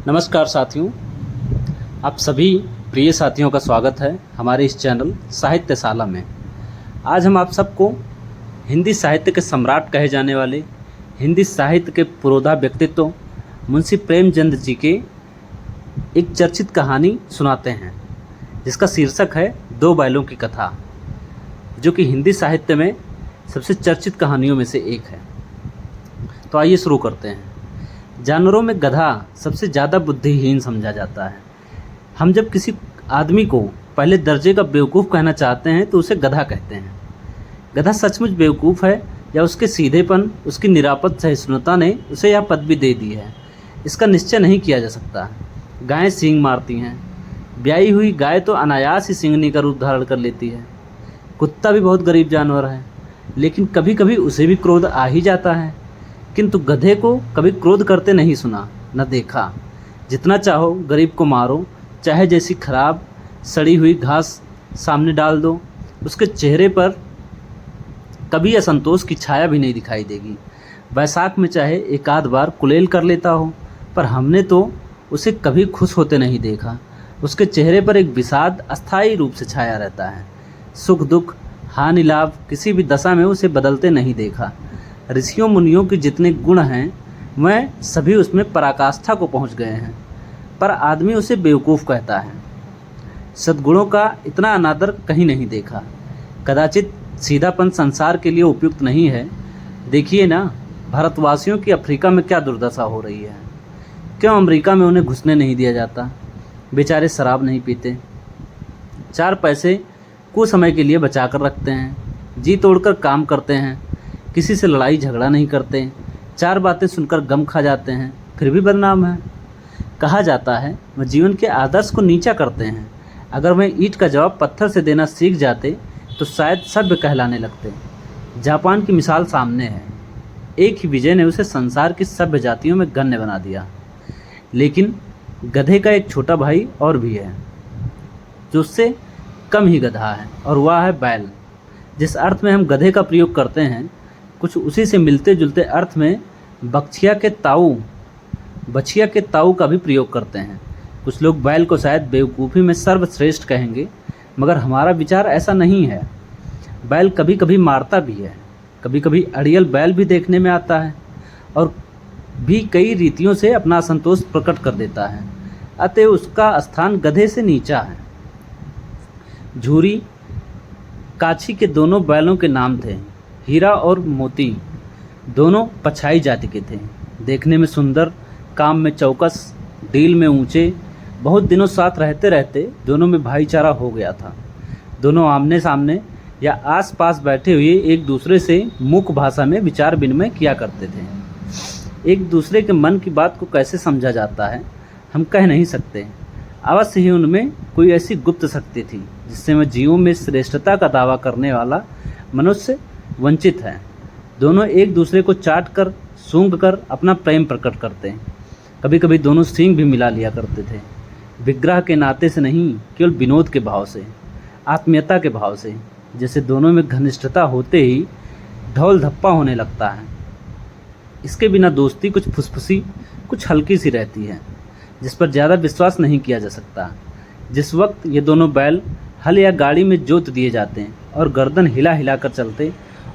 नमस्कार साथियों, आप सभी प्रिय साथियों का स्वागत है हमारे इस चैनल साहित्यशाला में। आज हम आप सबको हिंदी साहित्य के सम्राट कहे जाने वाले हिंदी साहित्य के पुरोधा व्यक्तित्व मुंशी प्रेमचंद जी के एक चर्चित कहानी सुनाते हैं, जिसका शीर्षक है दो बैलों की कथा, जो कि हिंदी साहित्य में सबसे चर्चित कहानियों में से एक है। तो आइए शुरू करते हैं। जानवरों में गधा सबसे ज़्यादा बुद्धिहीन समझा जाता है। हम जब किसी आदमी को पहले दर्जे का बेवकूफ़ कहना चाहते हैं तो उसे गधा कहते हैं। गधा सचमुच बेवकूफ़ है या उसके सीधेपन, उसकी निरापद सहिष्णुता ने उसे यह पदवी दे दी है, इसका निश्चय नहीं किया जा सकता। गायें सींग मारती हैं। ब्याई हुई गाय तो अनायास ही सींगनी का रूप धारण कर लेती है। कुत्ता भी बहुत गरीब जानवर है, लेकिन कभी कभी उसे भी क्रोध आ ही जाता है। किंतु गधे को कभी क्रोध करते नहीं सुना, न देखा। जितना चाहो गरीब को मारो, चाहे जैसी खराब सड़ी हुई घास सामने डाल दो, उसके चेहरे पर कभी असंतोष की छाया भी नहीं दिखाई देगी। बैसाख में चाहे एक आध बार कुलेल कर लेता हो, पर हमने तो उसे कभी खुश होते नहीं देखा। उसके चेहरे पर एक विषाद अस्थायी रूप से छाया रहता है। सुख दुख, हानि लाभ, किसी भी दशा में उसे बदलते नहीं देखा। ऋषियों मुनियों के जितने गुण हैं, वह सभी उसमें पराकाष्ठा को पहुंच गए हैं, पर आदमी उसे बेवकूफ़ कहता है। सद्गुणों का इतना अनादर कहीं नहीं देखा। कदाचित सीधापन संसार के लिए उपयुक्त नहीं है। देखिए ना, भारतवासियों की अफ्रीका में क्या दुर्दशा हो रही है। क्यों अमेरिका में उन्हें घुसने नहीं दिया जाता? बेचारे शराब नहीं पीते, 4 पैसे कुछ समय के लिए बचा कर रखते हैं, जी तोड़कर काम करते हैं, किसी से लड़ाई झगड़ा नहीं करते, 4 बातें सुनकर गम खा जाते हैं, फिर भी बदनाम है। कहा जाता है वह जीवन के आदर्श को नीचा करते हैं। अगर वह ईंट का जवाब पत्थर से देना सीख जाते तो शायद सभ्य कहलाने लगते। जापान की मिसाल सामने है। एक ही विजय ने उसे संसार की सभ्य जातियों में गण्य बना दिया। लेकिन गधे का एक छोटा भाई और भी है, जो उससे कम ही गधा है, और वह है बैल। जिस अर्थ में हम गधे का प्रयोग करते हैं, कुछ उसी से मिलते जुलते अर्थ में बछिया के ताऊ का भी प्रयोग करते हैं। कुछ लोग बैल को शायद बेवकूफ़ी में सर्वश्रेष्ठ कहेंगे, मगर हमारा विचार ऐसा नहीं है। बैल कभी कभी मारता भी है, कभी कभी अड़ियल बैल भी देखने में आता है, और भी कई रीतियों से अपना असंतोष प्रकट कर देता है। अतः उसका स्थान गधे से नीचा है। झूरी काछी के दोनों बैलों के नाम थे। हीरा और मोती दोनों पछाई जाति के थे। देखने में सुंदर, काम में चौकस, डील में ऊंचे। बहुत दिनों साथ रहते रहते दोनों में भाईचारा हो गया था। दोनों आमने सामने या आस पास बैठे हुए एक दूसरे से मुख भाषा में विचार विनिमय किया करते थे। एक दूसरे के मन की बात को कैसे समझा जाता है हम कह नहीं सकते। अवश्य ही उनमें कोई ऐसी गुप्त शक्ति थी जिससे वह जीवों में श्रेष्ठता का दावा करने वाला मनुष्य वंचित है। दोनों एक दूसरे को चाट कर, सूंघ कर अपना प्रेम प्रकट करते हैं। कभी कभी दोनों सींग भी मिला लिया करते थे। विग्रह के नाते से नहीं, केवल विनोद के भाव से, आत्मीयता के भाव से। जैसे दोनों में घनिष्ठता होते ही ढोल धप्पा होने लगता है। इसके बिना दोस्ती कुछ फुसफुसी, कुछ हल्की सी रहती है, जिस पर ज़्यादा विश्वास नहीं किया जा सकता। जिस वक्त ये दोनों बैल हल या गाड़ी में जोत दिए जाते हैं और गर्दन हिला हिला कर चलते,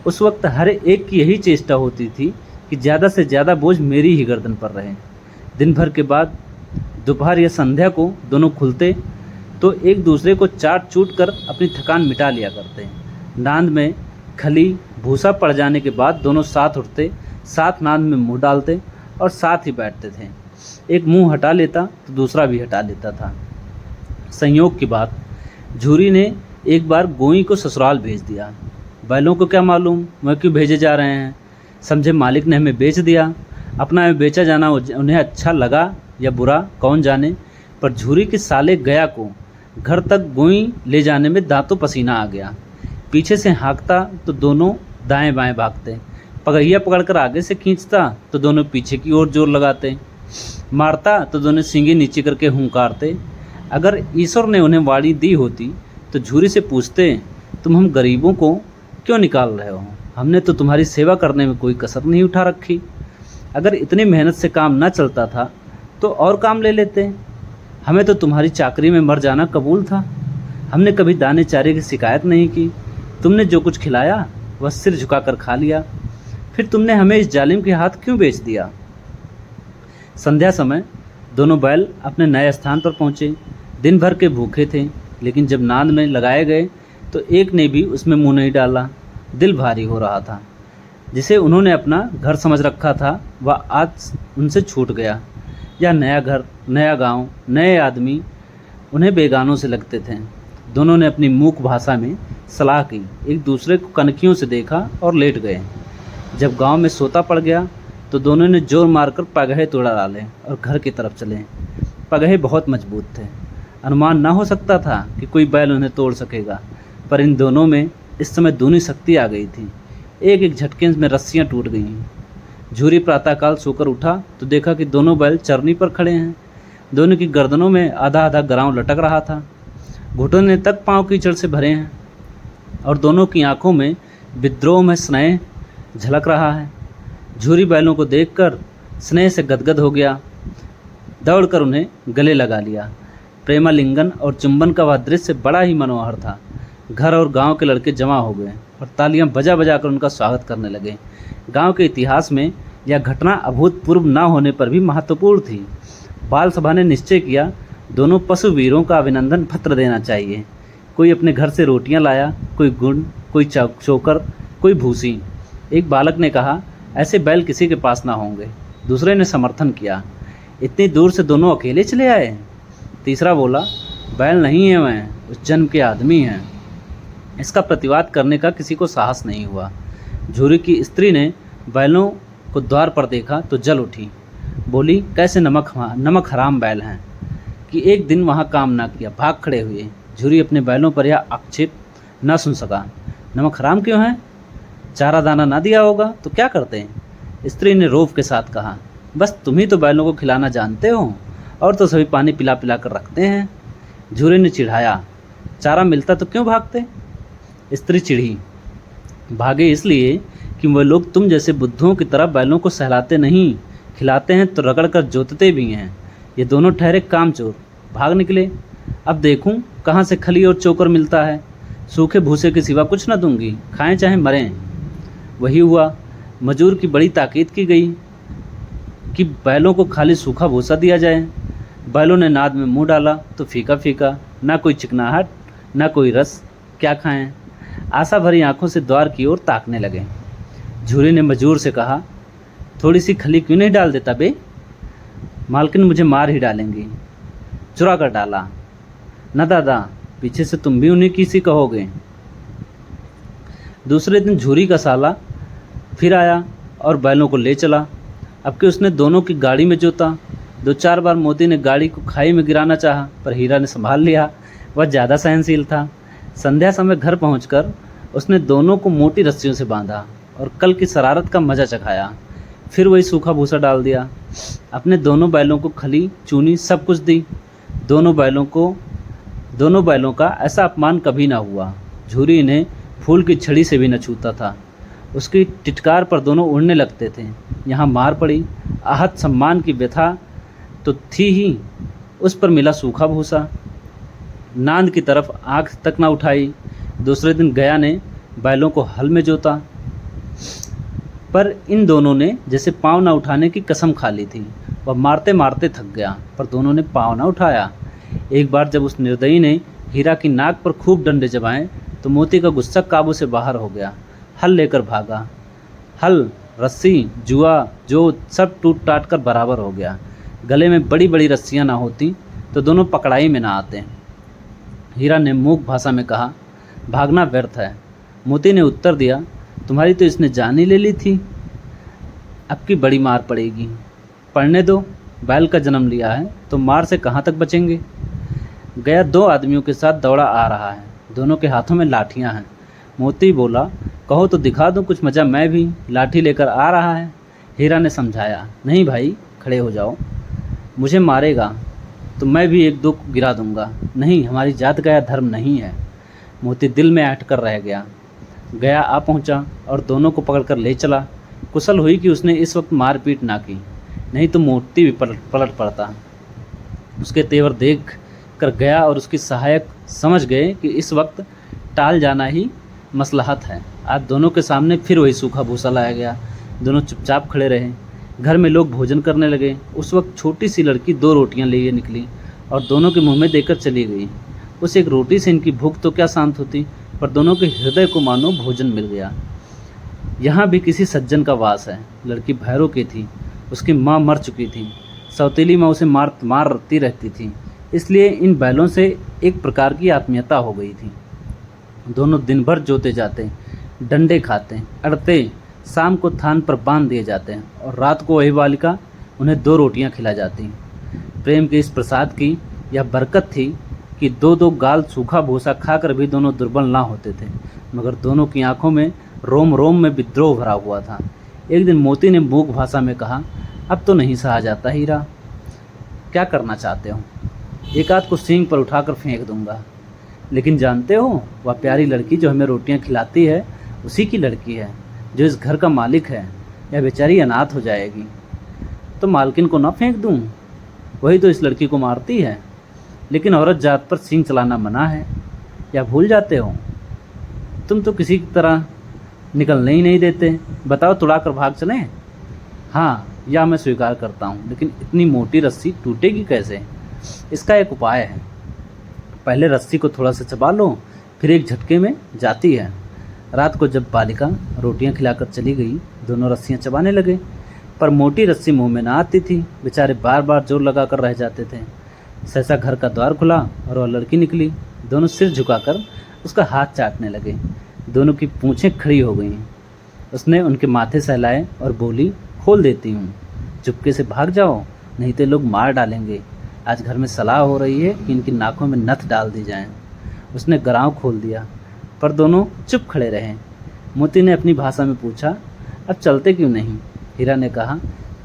उस वक्त हर एक की यही चेष्टा होती थी कि ज़्यादा से ज़्यादा बोझ मेरी ही गर्दन पर रहे। दिन भर के बाद दोपहर या संध्या को दोनों खुलते तो एक दूसरे को चाट चूट कर अपनी थकान मिटा लिया करते। नांद में खली भूसा पड़ जाने के बाद दोनों साथ उठते, साथ नांद में मुँह डालते और साथ ही बैठते थे। एक मुँह हटा लेता तो दूसरा भी हटा लेता था। संयोग की बात, झूरी ने एक बार गोई को ससुराल भेज दिया। बैलों को क्या मालूम वह क्यों भेजे जा रहे हैं। समझे मालिक ने हमें बेच दिया। अपना हमें बेचा जाना उन्हें अच्छा लगा या बुरा कौन जाने, पर झूरी के साले गया को घर तक गोई ले जाने में दांतों पसीना आ गया। पीछे से हाँकता तो दोनों दाएं बाएं भागते, पगड़िया पकड़कर आगे से खींचता तो दोनों पीछे की ओर जोर लगाते, मारता तो दोनों सींगे नीचे करके हुंकारते। अगर ईश्वर ने उन्हें वाणी दी होती तो झूरी से पूछते, तुम हम गरीबों को क्यों निकाल रहे हो? हमने तो तुम्हारी सेवा करने में कोई कसर नहीं उठा रखी। अगर इतनी मेहनत से काम न चलता था तो और काम ले लेते। हमें तो तुम्हारी चाकरी में मर जाना कबूल था। हमने कभी दाने चारे की शिकायत नहीं की। तुमने जो कुछ खिलाया वह सिर झुकाकर खा लिया। फिर तुमने हमें इस जालिम के हाथ क्यों बेच दिया? संध्या समय दोनों बैल अपने नए स्थान पर पहुँचे। दिन भर के भूखे थे, लेकिन जब नांद में लगाए गए तो एक ने भी उसमें मुंह नहीं डाला। दिल भारी हो रहा था। जिसे उन्होंने अपना घर समझ रखा था वह आज उनसे छूट गया। यह नया घर, नया गांव, नए आदमी उन्हें बेगानों से लगते थे। दोनों ने अपनी मूक भाषा में सलाह की, एक दूसरे को कनखियों से देखा और लेट गए। जब गांव में सोता पड़ गया तो दोनों ने जोर मारकर पगहे तोड़ा डाले और घर की तरफ चले। पगहे बहुत मजबूत थे। अनुमान न हो सकता था कि कोई बैल उन्हें तोड़ सकेगा, पर इन दोनों में इस समय दूनी शक्ति आ गई थी। एक एक झटके में रस्सियां टूट गईं। झूरी प्रातःकाल सोकर उठा तो देखा कि दोनों बैल चरनी पर खड़े हैं। दोनों की गर्दनों में आधा आधा गराव लटक रहा था। घुटने तक पांव कीचड़ से भरे हैं और दोनों की आंखों में विद्रोह में स्नेह झलक रहा है। झूरी बैलों को देखकर स्नेह से गदगद हो गया। दौड़कर उन्हें गले लगा लिया। प्रेमालिंगन और चुंबन का वह दृश्य बड़ा ही मनोहर था। घर और गांव के लड़के जमा हो गए और तालियां बजा बजा कर उनका स्वागत करने लगे। गांव के इतिहास में यह घटना अभूतपूर्व न होने पर भी महत्वपूर्ण थी। बाल सभा ने निश्चय किया, दोनों पशु वीरों का अभिनंदन पत्र देना चाहिए। कोई अपने घर से रोटियां लाया, कोई गुड़, कोई चोकर, कोई भूसी। एक बालक ने कहा, ऐसे बैल किसी के पास ना होंगे। दूसरे ने समर्थन किया, इतनी दूर से दोनों अकेले चले आए। तीसरा बोला, बैल नहीं है, मैं उस जन्म के आदमी हैं। इसका प्रतिवाद करने का किसी को साहस नहीं हुआ। झूरी की स्त्री ने बैलों को द्वार पर देखा तो जल उठी। बोली, कैसे नमक हराम बैल हैं कि एक दिन वहाँ काम ना किया, भाग खड़े हुए। झूरी अपने बैलों पर यह आक्षेप न सुन सका। नमक हराम क्यों है? चारा दाना ना दिया होगा तो क्या करते हैं? स्त्री ने रोफ के साथ कहा, बस तुम ही तो बैलों को खिलाना जानते हो, और तो सभी पानी पिला पिला कर रखते हैं। झूरे ने चिढ़ाया, चारा मिलता तो क्यों भागते? स्त्री चिढ़ी, भागे इसलिए कि वह लोग तुम जैसे बुद्धों की तरह बैलों को सहलाते नहीं, खिलाते हैं तो रगड़ कर जोतते भी हैं। ये दोनों ठहरे कामचोर, भाग निकले। अब देखूं कहाँ से खली और चोकर मिलता है। सूखे भूसे के सिवा कुछ न दूंगी, खाएं चाहे मरें। वही हुआ। मजूर की बड़ी ताकीद की गई कि बैलों को खाली सूखा भूसा दिया जाए। बैलों ने नाद में मुंह डाला तो फीका फीका, ना कोई चिकनाहट, ना कोई रस। क्या खाएं? आशा भरी आंखों से द्वार की ओर ताकने लगे। झूरी ने मजूर से कहा, थोड़ी सी खली क्यों नहीं डाल देता बे? मालकिन मुझे मार ही डालेंगी। चुरा कर डाला। न दादा, पीछे से तुम भी उन्हीं की सी कहोगे। दूसरे दिन झूरी का साला फिर आया और बैलों को ले चला। अब कि उसने दोनों की गाड़ी में जोता। 2-4 बार मोती ने गाड़ी को खाई में गिराना चाहा, पर हीरा ने संभाल लिया। वह ज़्यादा सहनशील था। संध्या समय घर पहुंचकर उसने दोनों को मोटी रस्सियों से बांधा और कल की शरारत का मजा चखाया। फिर वही सूखा भूसा डाल दिया। अपने दोनों बैलों को खली, चूनी सब कुछ दी। दोनों बैलों का ऐसा अपमान कभी ना हुआ। झूरी इन्हें फूल की छड़ी से भी न छूता था। उसकी टिटकार पर दोनों उड़ने लगते थे। यहाँ मार पड़ी। आहत सम्मान की व्यथा तो थी ही, उस पर मिला सूखा भूसा। नांद की तरफ आंख तक न उठाई। दूसरे दिन गया ने बैलों को हल में जोता, पर इन दोनों ने जैसे पाँव न उठाने की कसम खा ली थी। वह मारते मारते थक गया, पर दोनों ने पाँव न उठाया। एक बार जब उस निर्दयी ने हीरा की नाक पर खूब डंडे जमाए तो मोती का गुस्सा काबू से बाहर हो गया। हल लेकर भागा। हल, रस्सी, जुआ, जोत सब टूट टाट कर बराबर हो गया। गले में बड़ी बड़ी रस्सियां ना होती तो दोनों पकड़ाई में ना आते। हीरा ने मूक भाषा में कहा, भागना व्यर्थ है। मोती ने उत्तर दिया, तुम्हारी तो इसने जान ही ले ली थी, अब की बड़ी मार पड़ेगी। पढ़ने दो, बैल का जन्म लिया है तो मार से कहाँ तक बचेंगे। गया 2 आदमियों के साथ दौड़ा आ रहा है। दोनों के हाथों में लाठियां हैं। मोती बोला, कहो तो दिखा दूं कुछ मजा, मैं भी लाठी लेकर आ रहा है। हीरा ने समझाया, नहीं भाई, खड़े हो जाओ, मुझे मारेगा तो मैं भी 1-2 गिरा दूंगा। नहीं, हमारी जात का यह धर्म नहीं है। मोती दिल में अटक कर रह गया। गया आ पहुंचा और दोनों को पकड़कर ले चला। कुशल हुई कि उसने इस वक्त मारपीट ना की। नहीं तो मोती भी पलट पड़ता। उसके तेवर देख कर गया और उसकी सहायक समझ गए कि इस वक्त टाल जाना ही मसलहत है। आज दोनों के सामने फिर वही सूखा भूसा लाया गया। दोनों चुपचाप खड़े रहे। घर में लोग भोजन करने लगे। उस वक्त छोटी सी लड़की 2 रोटियां लिए निकली और दोनों के मुंह में देकर चली गई। उस एक रोटी से इनकी भूख तो क्या शांत होती, पर दोनों के हृदय को मानो भोजन मिल गया। यहाँ भी किसी सज्जन का वास है। लड़की भैरों की थी। उसकी माँ मर चुकी थी। सौतेली माँ उसे मारती रहती थी, इसलिए इन बैलों से एक प्रकार की आत्मीयता हो गई थी। दोनों दिन भर जोते जाते, डंडे खाते, अड़ते, शाम को थान पर बांध दिए जाते हैं और रात को वही बालिका उन्हें 2 रोटियां खिला जाती। प्रेम के इस प्रसाद की यह बरकत थी कि 2-2 गाल सूखा भूसा खाकर भी दोनों दुर्बल ना होते थे, मगर दोनों की आंखों में रोम रोम में विद्रोह भरा हुआ था। एक दिन मोती ने मूक भाषा में कहा, अब तो नहीं सहा जाता हीरा, क्या करना चाहते हो? एक आध को सींग पर उठाकर फेंक दूंगा। लेकिन जानते हो, वह प्यारी लड़की जो हमें रोटियां खिलाती है उसी की लड़की है, जो इस घर का मालिक है। यह बेचारी अनाथ हो जाएगी। तो मालकिन को ना फेंक दूं? वही तो इस लड़की को मारती है। लेकिन औरत जात पर सींग चलाना मना है। या भूल जाते हो? तुम तो किसी तरह निकलने ही नहीं देते। बताओ, तुड़ाकर भाग चलें? हाँ, यह मैं स्वीकार करता हूँ, लेकिन इतनी मोटी रस्सी टूटेगी कैसे? इसका एक उपाय है। पहले रस्सी को थोड़ा सा चबा लो, फिर एक झटके में जाती है। रात को जब बालिका रोटियां खिलाकर चली गई, दोनों रस्सियां चबाने लगे, पर मोटी रस्सी मुंह में ना आती थी। बेचारे बार बार जोर लगाकर रह जाते थे। सहसा घर का द्वार खुला और वह लड़की निकली। दोनों सिर झुकाकर उसका हाथ चाटने लगे। दोनों की पूंछें खड़ी हो गईं। उसने उनके माथे सहलाए और बोली, खोल देती हूँ, चुपके से भाग जाओ, नहीं तो लोग मार डालेंगे। आज घर में सलाह हो रही है कि इनकी नाकों में नथ डाल दी जाए। उसने गराव खोल दिया, पर दोनों चुप खड़े रहे। मोती ने अपनी भाषा में पूछा, अब चलते क्यों नहीं? हीरा ने कहा,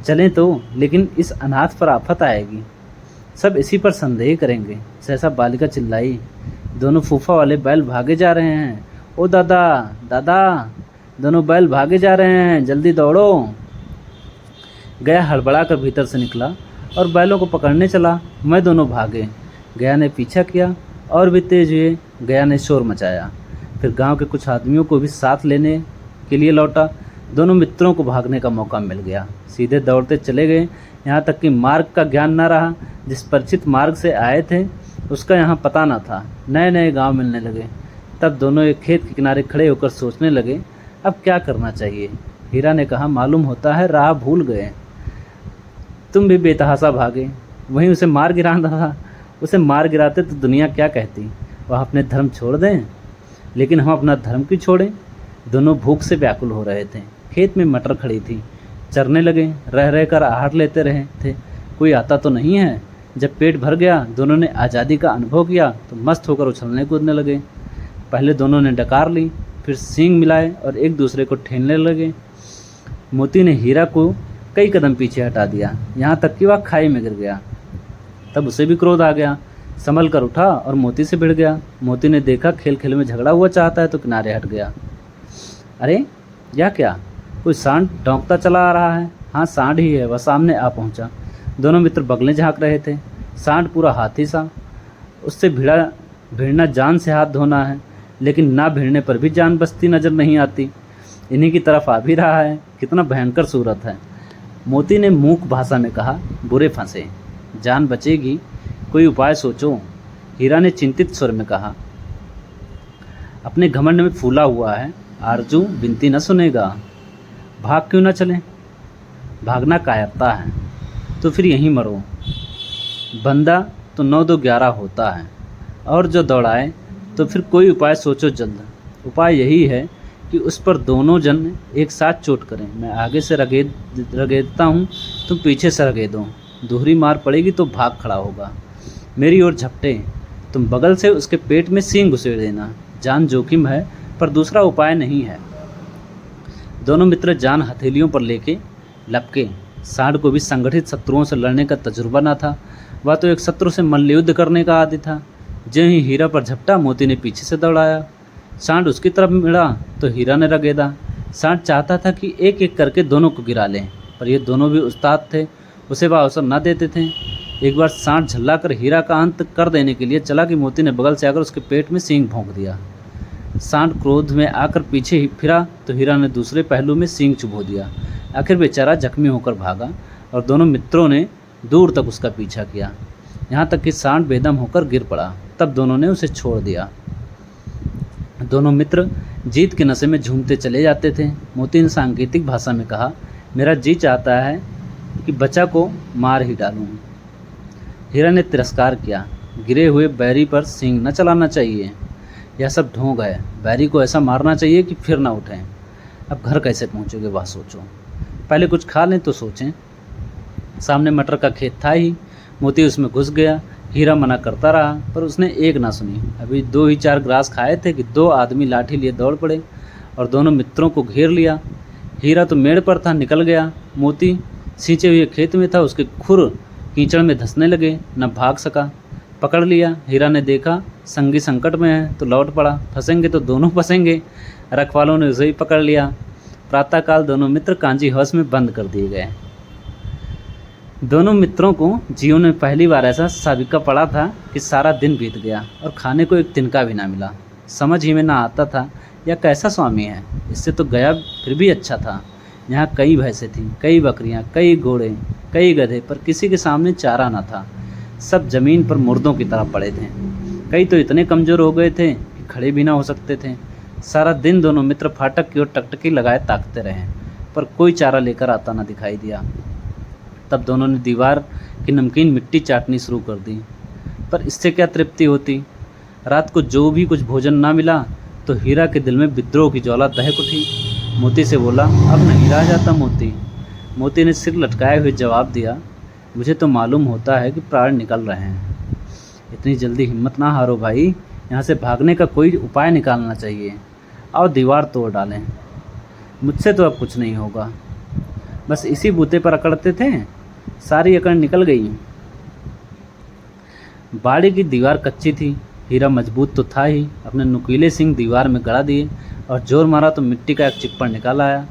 चलें तो, लेकिन इस अनाथ पर आफत आएगी, सब इसी पर संदेह करेंगे। सहसा बालिका चिल्लाई, दोनों फूफा वाले बैल भागे जा रहे हैं। ओ दादा, दादा, दोनों बैल भागे जा रहे हैं, जल्दी दौड़ो। गया हड़बड़ा कर भीतर से निकला और बैलों को पकड़ने चला। मैं दोनों भागे। गया ने पीछा किया और भी तेज हुए। गया ने शोर मचाया। फिर गांव के कुछ आदमियों को भी साथ लेने के लिए लौटा। दोनों मित्रों को भागने का मौका मिल गया। सीधे दौड़ते चले गए, यहाँ तक कि मार्ग का ज्ञान न रहा। जिस परिचित मार्ग से आए थे उसका यहाँ पता न था। नए नए गांव मिलने लगे। तब दोनों एक खेत के किनारे खड़े होकर सोचने लगे, अब क्या करना चाहिए। हीरा ने कहा, मालूम होता है राह भूल गए। तुम भी बेतहासा भागे, वहीं उसे मार गिराना था। उसे मार गिराते तो दुनिया क्या कहती। वह अपने धर्म छोड़ दें, लेकिन हम अपना धर्म क्यों छोड़ें। दोनों भूख से व्याकुल हो रहे थे। खेत में मटर खड़ी थी, चरने लगे। रह रह कर आहट लेते रहे थे, कोई आता तो नहीं है। जब पेट भर गया, दोनों ने आज़ादी का अनुभव किया तो मस्त होकर उछलने कूदने लगे। पहले दोनों ने डकार ली, फिर सींग मिलाए और एक दूसरे को ठेलने लगे। मोती ने हीरा को कई कदम पीछे हटा दिया, यहाँ तक कि वह खाई में गिर गया। तब उसे भी क्रोध आ गया, संभल कर उठा और मोती से भिड़ गया। मोती ने देखा खेल खेल में झगड़ा हुआ चाहता है तो किनारे हट गया। अरे यह क्या, कोई सांड डौंकता चला आ रहा है। हाँ, सांड ही है। वह सामने आ पहुंचा। दोनों मित्र बगलें झाँक रहे थे। सांड पूरा हाथी सा। उससे भिड़ना जान से हाथ धोना है, लेकिन ना भिड़ने पर भी जान बचती नजर नहीं आती। इन्हीं की तरफ आ भी रहा है। कितना भयंकर सूरत है। मोती ने मूक भाषा में कहा, बुरे फंसे, जान बचेगी, कोई उपाय सोचो। हीरा ने चिंतित स्वर में कहा, अपने घमंड में फूला हुआ है, आरजू विनती न सुनेगा। भाग क्यों न चलें? भागना कायरता है, तो फिर यहीं मरो। बंदा तो 9-2-11 होता है, और जो दौड़ाए तो फिर कोई उपाय सोचो जल्द। उपाय यही है कि उस पर दोनों जन एक साथ चोट करें। मैं आगे से रगेदता हूँ, तुम पीछे से रगेदो। दोहरी मार पड़ेगी तो भाग खड़ा होगा। मेरी ओर झपटे, तुम बगल से उसके पेट में सींग घुसेड़ देना। जान जोखिम है, पर दूसरा उपाय नहीं है। दोनों मित्र जान हथेलियों पर लेके लपके। सांड को भी संगठित शत्रुओं से लड़ने का तजुर्बा न था। वह तो एक शत्रु से मल्लयुद्ध करने का आदी था। जो ही हीरा पर झपटा, मोती ने पीछे से दौड़ाया। सांड उसकी तरफ मिला तो हीरा ने रगेदा। सांड चाहता था कि एक एक करके दोनों को गिरा लें, पर ये दोनों भी उस्ताद थे। उसे वह अवसर न देते थे। एक बार सांड झल्लाकर हीरा का अंत कर देने के लिए चला कि मोती ने बगल से आकर उसके पेट में सींग भोंक दिया। सांड क्रोध में आकर पीछे ही फिरा तो हीरा ने दूसरे पहलू में सींग चुभो दिया। आखिर बेचारा जख्मी होकर भागा और दोनों मित्रों ने दूर तक उसका पीछा किया, यहाँ तक कि सांड बेदम होकर गिर पड़ा। तब दोनों ने उसे छोड़ दिया। दोनों मित्र जीत के नशे में झूमते चले जाते थे। मोती ने सांकेतिक भाषा में कहा, मेरा जी चाहता है कि बच्चा को मार ही डालूं। हीरा ने तिरस्कार किया, गिरे हुए बैरी पर सींग न चलाना चाहिए, यह सब ढोंग है। बैरी को ऐसा मारना चाहिए कि फिर ना उठें। अब घर कैसे पहुंचोगे वह सोचो, पहले कुछ खा लें तो सोचें। सामने मटर का खेत था ही। मोती उसमें घुस गया। हीरा मना करता रहा पर उसने एक ना सुनी। अभी 2 ही 4 ग्रास खाए थे कि 2 आदमी लाठी लिए दौड़ पड़े और दोनों मित्रों को घेर लिया। हीरा तो मेड़ पर था, निकल गया। मोती सींचे हुए खेत में था, उसके खुर कीचड़ में धंसने लगे, न भाग सका। पकड़ लिया। हीरा ने देखा संगी संकट में है तो लौट पड़ा, फंसेंगे तो दोनों फंसेंगे। रखवालों ने उसे ही पकड़ लिया। प्रातःकाल दोनों मित्र कांजी हाउस में बंद कर दिए गए। दोनों मित्रों को जीवन में पहली बार ऐसा साबिका पड़ा था कि सारा दिन बीत गया और खाने को एक तिनका भी ना मिला। समझ ही में ना आता था यह कैसा स्वामी है। इससे तो गया फिर भी अच्छा था। यहाँ कई भैंसें थीं, कई बकरियाँ, कई घोड़े, कई गधे, पर किसी के सामने चारा ना था। सब जमीन पर मुर्दों की तरह पड़े थे। कई तो इतने कमज़ोर हो गए थे कि खड़े भी ना हो सकते थे। सारा दिन दोनों मित्र फाटक की ओर टकटकी लगाए ताकते रहे, पर कोई चारा लेकर आता ना दिखाई दिया। तब दोनों ने दीवार की नमकीन मिट्टी चाटनी शुरू कर दी, पर इससे क्या तृप्ति होती। रात को जो भी कुछ भोजन ना मिला तो हीरा के दिल में विद्रोह की ज्वाला दहक उठी। मोती से बोला, अब नहीं रहा जाता मोती। मोती ने सिर लटकाए हुए जवाब दिया, मुझे तो मालूम होता है कि प्राण निकल रहे हैं। इतनी जल्दी हिम्मत ना हारो भाई, यहाँ से भागने का कोई उपाय निकालना चाहिए। आओ दीवार तोड़ डालें। मुझसे तो अब कुछ नहीं होगा। बस इसी बूते पर अकड़ते थे, सारी अकड़ निकल गई। बाड़ी की दीवार कच्ची थी। हीरा मजबूत तो था ही। अपने नुकीले सिंग दीवार में गड़ा दिए और जोर मारा तो मिट्टी का एक चिप्पड़ निकाल आया।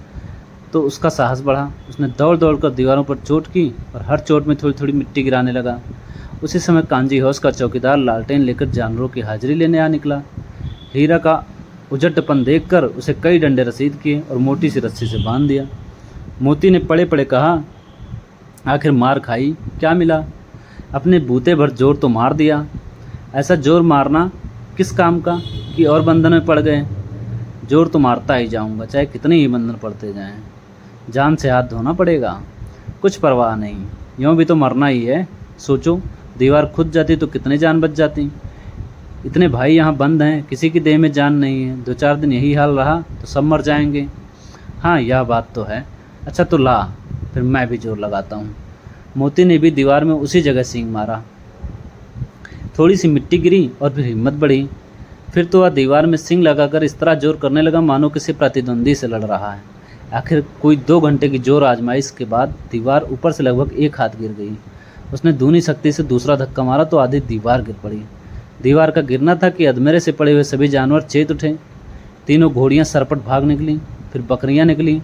तो उसका साहस बढ़ा। उसने दौड़ दौड़ कर दीवारों पर चोट की और हर चोट में थोड़ी थोड़ी मिट्टी गिराने लगा। उसी समय कांजी हाउस का चौकीदार लालटेन लेकर जानवरों की हाजिरी लेने आ निकला। हीरा का उजटपन देखकर उसे कई डंडे रसीद किए और मोटी सी रस्सी से बांध दिया। मोती ने पड़े पड़े कहा, आखिर मार खाई, क्या मिला? अपने बूते भर जोर तो मार दिया। ऐसा जोर मारना किस काम का कि और बंधन में पड़ गए। जोर तो मारता ही जाऊंगा, चाहे कितने ही बंधन पड़ते जाएं। जान से हाथ धोना पड़ेगा, कुछ परवाह नहीं, यूँ भी तो मरना ही है। सोचो, दीवार खुद जाती तो कितने जान बच जाती। इतने भाई यहाँ बंद हैं, किसी की देह में जान नहीं है। 2-4 दिन यही हाल रहा तो सब मर जाएंगे। हाँ, यह बात तो है। अच्छा तो ला, फिर मैं भी जोर लगाता हूँ। मोती ने भी दीवार में उसी जगह सींग मारा। थोड़ी सी मिट्टी गिरी और फिर हिम्मत बढ़ी। फिर तो वह दीवार में सींग लगाकर इस तरह जोर करने लगा मानो किसी प्रतिद्वंदी से लड़ रहा है। आखिर कोई 2 घंटे की जोर आजमाइश के बाद दीवार ऊपर से लगभग 1 हाथ गिर गई। उसने दूनी शक्ति से दूसरा धक्का मारा तो आधी दीवार गिर पड़ी। दीवार का गिरना था कि अधमेरे से पड़े हुए सभी जानवर चेत उठे। तीनों घोड़ियाँ सरपट भाग निकलीं, फिर बकरियाँ निकलीं,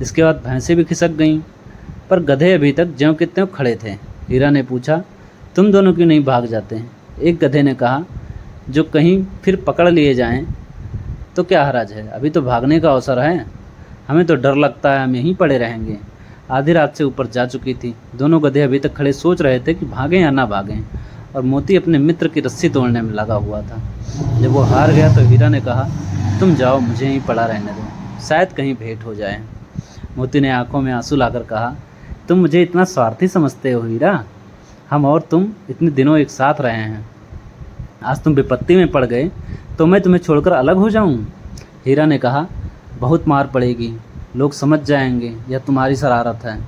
इसके बाद भैंसें भी खिसक गईं, पर गधे अभी तक ज्यों के त्यों खड़े थे। हीरा ने पूछा, तुम दोनों क्यों नहीं भाग जाते? एक गधे ने कहा, जो कहीं फिर पकड़ लिए जाएं तो क्या हराज है, अभी तो भागने का अवसर है। हमें तो डर लगता है हम यहीं पड़े रहेंगे। आधी रात से ऊपर जा चुकी थी। दोनों गधे अभी तक खड़े सोच रहे थे कि भागें या ना भागें, और मोती अपने मित्र की रस्सी तोड़ने में लगा हुआ था। जब वो हार गया तो हीरा ने कहा, तुम जाओ, मुझे यहीं पड़ा रहने दो, शायद कहीं भेंट हो जाए। मोती ने आंखों में आंसू लाकर कहा, तुम मुझे इतना स्वार्थी समझते हो हीरा? हम और तुम इतने दिनों एक साथ रहे हैं, आज तुम विपत्ति में पड़ गए तो मैं तुम्हें छोड़कर अलग हो जाऊं? हीरा ने कहा, बहुत मार पड़ेगी, लोग समझ जाएंगे यह तुम्हारी शरारत है।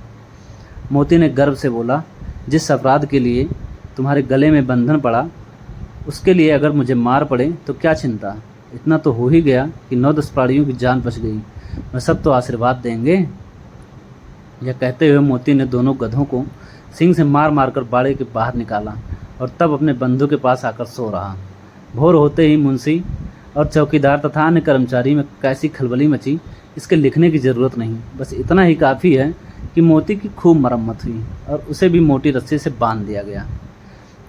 मोती ने गर्व से बोला, जिस अपराध के लिए तुम्हारे गले में बंधन पड़ा उसके लिए अगर मुझे मार पड़े तो क्या चिंता। इतना तो हो ही गया कि 9-10 प्राणियों की जान बच गई, मैं सब तो आशीर्वाद देंगे। यह कहते हुए मोती ने दोनों गधों को सिंग से मार मार कर बाड़े के बाहर निकाला और तब अपने बंधु के पास आकर सो रहा। भोर होते ही मुंशी और चौकीदार तथा अन्य कर्मचारी में कैसी खलबली मची, इसके लिखने की ज़रूरत नहीं। बस इतना ही काफ़ी है कि मोती की खूब मरम्मत हुई और उसे भी मोटी रस्सी से बांध दिया गया।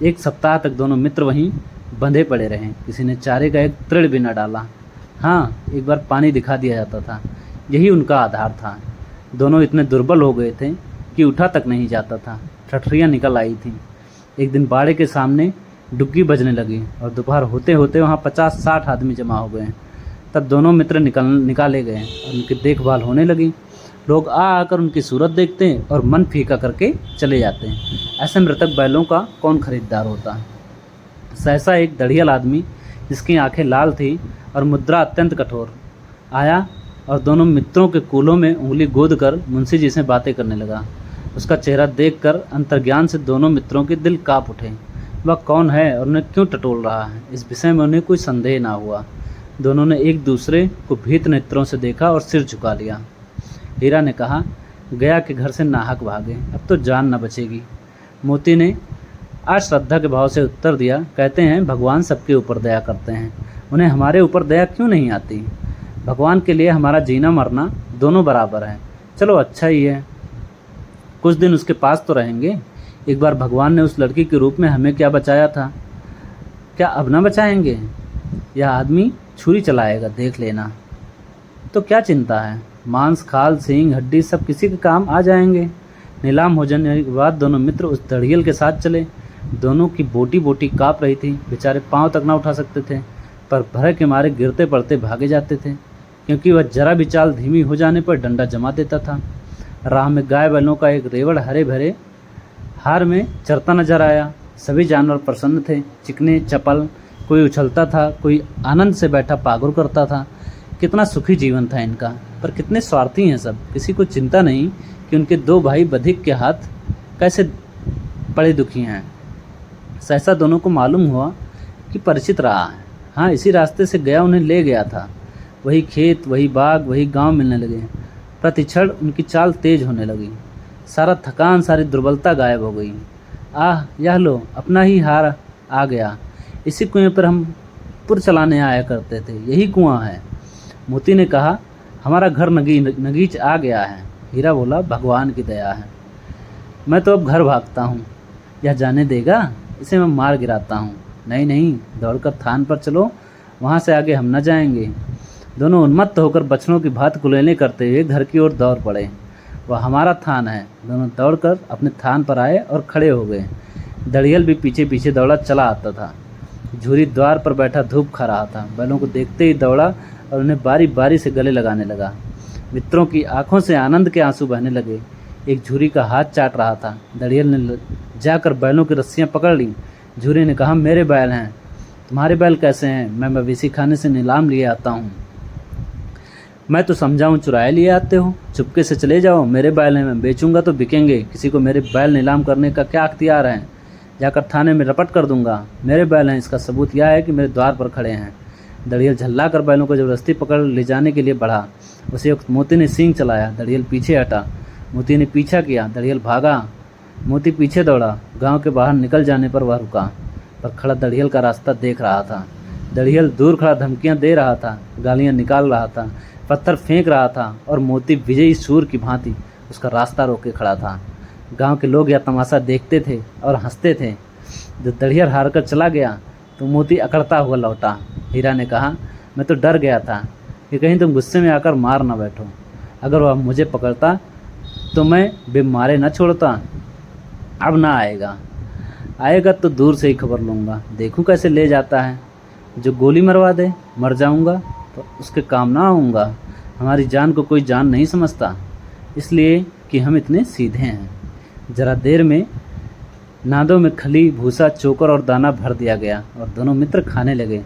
एक सप्ताह तक दोनों मित्र वहीं बंधे पड़े रहे। किसी ने चारे का एक तृण भी न डाला। हाँ, एक बार पानी दिखा दिया जाता था, यही उनका आधार था। दोनों इतने दुर्बल हो गए थे कि उठा तक नहीं जाता था। ठठरियाँ निकल आई थीं। एक दिन बाड़े के सामने डुग्गी बजने लगी और दोपहर होते होते वहाँ 50-60 आदमी जमा हो गए। तब दोनों मित्र निकाले गए और उनकी देखभाल होने लगी। लोग आकर उनकी सूरत देखते हैं और मन फीका करके चले जाते हैं। ऐसे मृतक बैलों का कौन खरीदार होता है। सहसा एक दढ़ियल आदमी, जिसकी आंखें लाल थी और मुद्रा अत्यंत कठोर, आया और दोनों मित्रों के कूलों में उंगली गोद कर मुंशी जी से बातें करने लगा। उसका चेहरा देखकर अंतर्ज्ञान से दोनों मित्रों के दिल काँप उठे। वह कौन है और उन्हें क्यों टटोल रहा है, इस विषय में उन्हें कोई संदेह ना हुआ। दोनों ने एक दूसरे को भीत नेत्रों से देखा और सिर झुका लिया। हीरा ने कहा, गया के घर से नाहक भागे, अब तो जान न बचेगी। मोती ने आज श्रद्धा के भाव से उत्तर दिया, कहते हैं भगवान सबके ऊपर दया करते हैं, उन्हें हमारे ऊपर दया क्यों नहीं आती। भगवान के लिए हमारा जीना मरना दोनों बराबर है। चलो अच्छा ही है, कुछ दिन उसके पास तो रहेंगे। एक बार भगवान ने उस लड़की के रूप में हमें क्या बचाया था, क्या अब ना बचाएंगे। यह आदमी छुरी चलाएगा, देख लेना। तो क्या चिंता है, मांस, खाल, सींग, हड्डी सब किसी के काम आ जाएंगे। नीलाम हो जाने के बाद दोनों मित्र उस दढ़ियल के साथ चले। दोनों की बोटी बोटी काँप रही थी। बेचारे पांव तक ना उठा सकते थे, पर भय के मारे गिरते पड़ते भागे जाते थे, क्योंकि वह जरा भी चाल धीमी हो जाने पर डंडा जमा देता था। राह में गाय बैलों का एक रेवड़ हरे भरे हार में चरता नजर आया। सभी जानवर प्रसन्न थे, चिकने चपल, कोई उछलता था, कोई आनंद से बैठा पागुर करता था। कितना सुखी जीवन था इनका, पर कितने स्वार्थी हैं सब। किसी को चिंता नहीं कि उनके दो भाई बधिक के हाथ कैसे पड़े दुखी हैं। सहसा दोनों को मालूम हुआ कि परिचित रहा है। हाँ, इसी रास्ते से गया उन्हें ले गया था। वही खेत, वही बाग, वही गांव मिलने लगे। प्रतिक्षण उनकी चाल तेज होने लगी। सारा थकान, सारी दुर्बलता गायब हो गई। आह, यह लो, अपना ही हार आ गया। इसी कुएं पर हम पुर चलाने आया करते थे, यही कुआं है। मोती ने कहा, हमारा घर नगीच आ गया है। हीरा बोला, भगवान की दया है। मैं तो अब घर भागता हूँ, यह जाने देगा, इसे मैं मार गिराता हूँ। नहीं नहीं, दौड़कर थान पर चलो, वहाँ से आगे हम न जाएंगे। दोनों उन्मत्त होकर बछड़ों की भांति कुलेलें करते हुए घर की ओर दौड़ पड़े। वह हमारा थान है। दोनों दौड़कर अपने थान पर आए और खड़े हो गए। दढ़ियल भी पीछे पीछे दौड़ा चला आता था। झूरी द्वार पर बैठा धूप खा रहा था। बैलों को देखते ही दौड़ा और उन्हें बारी बारी से गले लगाने लगा। मित्रों की आंखों से आनंद के आंसू बहने लगे। एक झूरी का हाथ चाट रहा था। दढ़ियल ने जाकर बैलों की रस्सियां पकड़ ली। झूरी ने कहा, मेरे बैल हैं, तुम्हारे बैल कैसे हैं। मैं मवेशी खाने से नीलाम लिए आता हूँ। मैं तो समझाऊँ चुराए लिए आते हो, चुपके से चले जाओ। मेरे बैल हैं, मैं बेचूंगा तो बिकेंगे। किसी को मेरे बैल नीलाम करने का क्या अख्तियार है। जाकर थाने में रपट कर दूंगा। मेरे बैल हैं, इसका सबूत यह है कि मेरे द्वार पर खड़े हैं। दढ़ियल झल्ला कर बैलों को जबरदस्ती पकड़ ले जाने के लिए बढ़ा। उसी वक्त मोती ने सींग चलाया। दढ़ियल पीछे हटा। मोती ने पीछा किया। दढ़ियल भागा। मोती पीछे दौड़ा। गांव के बाहर निकल जाने पर वह रुका, पर खड़ा दढ़ियल का रास्ता देख रहा था। दढ़ियल दूर खड़ा धमकियां दे रहा था, गालियां निकाल रहा था, पत्थर फेंक रहा था, और मोती विजयी सूर की भांति उसका रास्ता रोके खड़ा था। गांव के लोग यह तमाशा देखते थे और हंसते थे। जब दढ़ियल हार कर चला गया तो मोती अकड़ता हुआ लौटा। हीरा ने कहा, मैं तो डर गया था कि कहीं तुम गुस्से में आकर मार न बैठो। अगर वह मुझे पकड़ता तो मैं बेमारे न छोड़ता। अब ना आएगा, आएगा तो दूर से ही खबर लूँगा, देखूँ कैसे ले जाता है। जो गोली मरवा दे, मर जाऊँगा तो उसके काम ना आऊँगा। हमारी जान को कोई जान नहीं समझता, इसलिए कि हम इतने सीधे हैं। जरा देर में नादों में खली, भूसा, चोकर और दाना भर दिया गया और दोनों मित्र खाने लगे।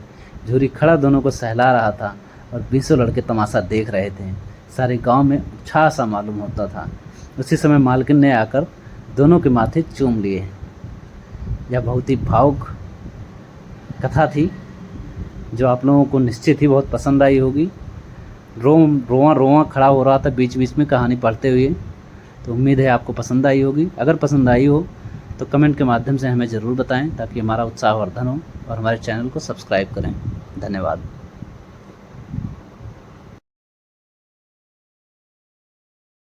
झूरी खड़ा दोनों को सहला रहा था और 20 लड़के तमाशा देख रहे थे। सारे गांव में उत्साह सा मालूम होता था। उसी समय मालकिन ने आकर दोनों के माथे चूम लिए। यह बहुत ही भावुक कथा थी, जो आप लोगों को निश्चित ही बहुत पसंद आई होगी। रोआ रोआ खड़ा हो रहा था बीच बीच में कहानी पढ़ते हुए। तो उम्मीद है आपको पसंद आई होगी। अगर पसंद आई हो तो कमेंट के माध्यम से हमें ज़रूर बताएं, ताकि हमारा उत्साहवर्धन हो, और हमारे चैनल को सब्सक्राइब करें। धन्यवाद।